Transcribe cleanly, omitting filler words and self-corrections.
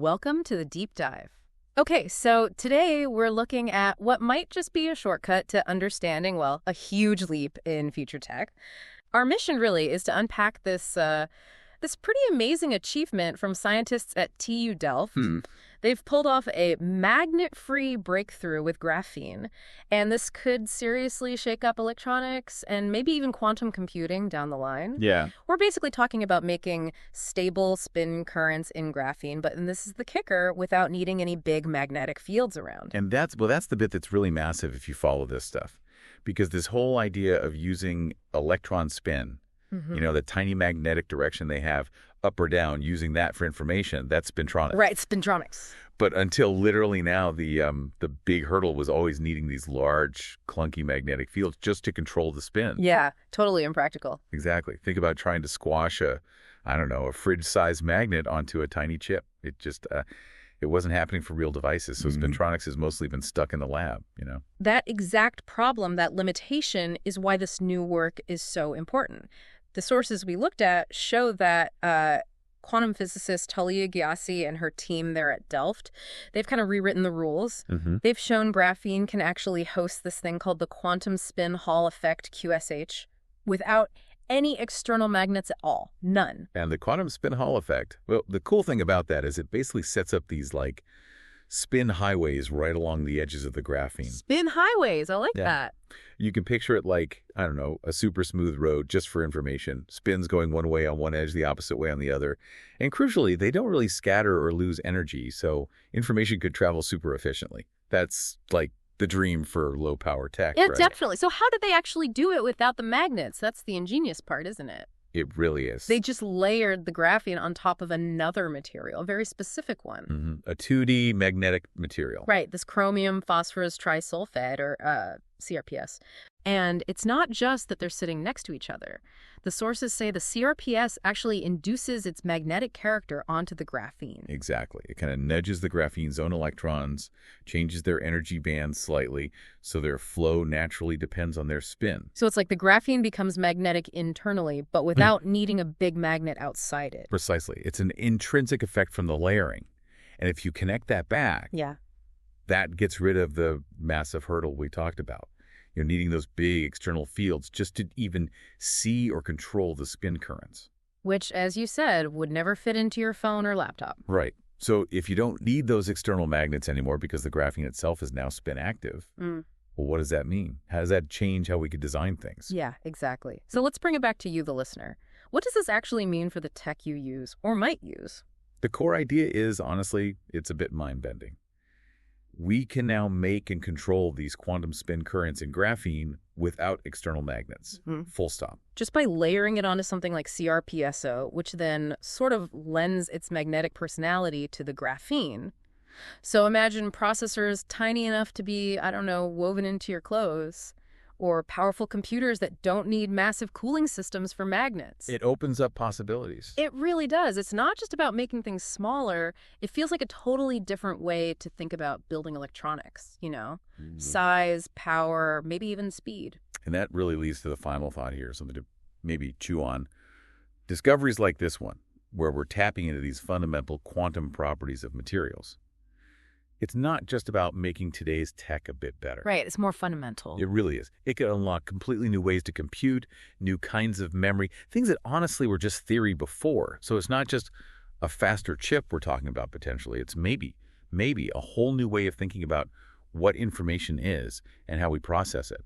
Welcome to the deep dive. Okay, so today we're looking at what might just be a shortcut to understanding, well, a huge leap in future tech. Our mission really is to unpack this pretty amazing achievement from scientists at TU Delft. They've pulled off a magnet-free breakthrough with graphene, and this could seriously shake up electronics and maybe even quantum computing down the line. Yeah. We're basically talking about making stable spin currents in graphene, but and this is the kicker, without needing any big magnetic fields around. And that's the bit that's really massive if you follow this stuff. Because this whole idea of using electron spin, the tiny magnetic direction they have up or down, using that for information, that's Spintronics. Right, Spintronics. But until literally now, the big hurdle was always needing these large, clunky magnetic fields just to control the spin. Yeah, totally impractical. Exactly. Think about trying to squash a fridge-sized magnet onto a tiny chip. It just, it wasn't happening for real devices. So Spintronics has mostly been stuck in the lab, That exact problem, that limitation, is why this new work is so important. The sources we looked at show that quantum physicist Talia Gyasi and her team there at Delft, they've kind of rewritten the rules. They've shown graphene can actually host this thing called the quantum spin Hall effect, QSH, without any external magnets at all. None. And the quantum spin Hall effect, well, the cool thing about that is it basically sets up these, spin highways right along the edges of the graphene. Spin highways. I like that. You can picture it like, a super smooth road just for information. Spins going one way on one edge, the opposite way on the other. And crucially, they don't really scatter or lose energy, so information could travel super efficiently. That's the dream for low-power tech, Yeah, right? definitely. So how did they actually do it without the magnets? That's the ingenious part, isn't it? It really is. They just layered the graphene on top of another material, a very specific one. A 2D magnetic material. Right, this chromium phosphorus trisulfide, or CrPS. And it's not just that they're sitting next to each other. The sources say the CrPS actually induces its magnetic character onto the graphene. Exactly. It kind of nudges the graphene's own electrons, changes their energy band slightly, so their flow naturally depends on their spin. So it's like the graphene becomes magnetic internally, but without needing a big magnet outside it. Precisely. It's an intrinsic effect from the layering. And if you connect that back, that gets rid of the massive hurdle we talked about. Needing those big external fields just to even see or control the spin currents. Which, as you said, would never fit into your phone or laptop. Right. So if you don't need those external magnets anymore because the graphene itself is now spin active, well, what does that mean? How does that change how we could design things? Yeah, exactly. So let's bring it back to you, the listener. What does this actually mean for the tech you use or might use? The core idea is, honestly, it's a bit mind-bending. We can now make and control these quantum spin currents in graphene without external magnets. Full stop. Just by layering it onto something like CrPS₄, which then sort of lends its magnetic personality to the graphene. So imagine processors tiny enough to be, woven into your clothes, or powerful computers that don't need massive cooling systems for magnets. It opens up possibilities. It really does. It's not just about making things smaller. It feels like a totally different way to think about building electronics, Size, power, maybe even speed. And that really leads to the final thought here, something to maybe chew on. Discoveries like this one, where we're tapping into these fundamental quantum properties of materials. It's not just about making today's tech a bit better. Right, it's more fundamental. It really is. It could unlock completely new ways to compute, new kinds of memory, things that honestly were just theory before. So it's not just a faster chip we're talking about potentially. It's maybe a whole new way of thinking about what information is and how we process it.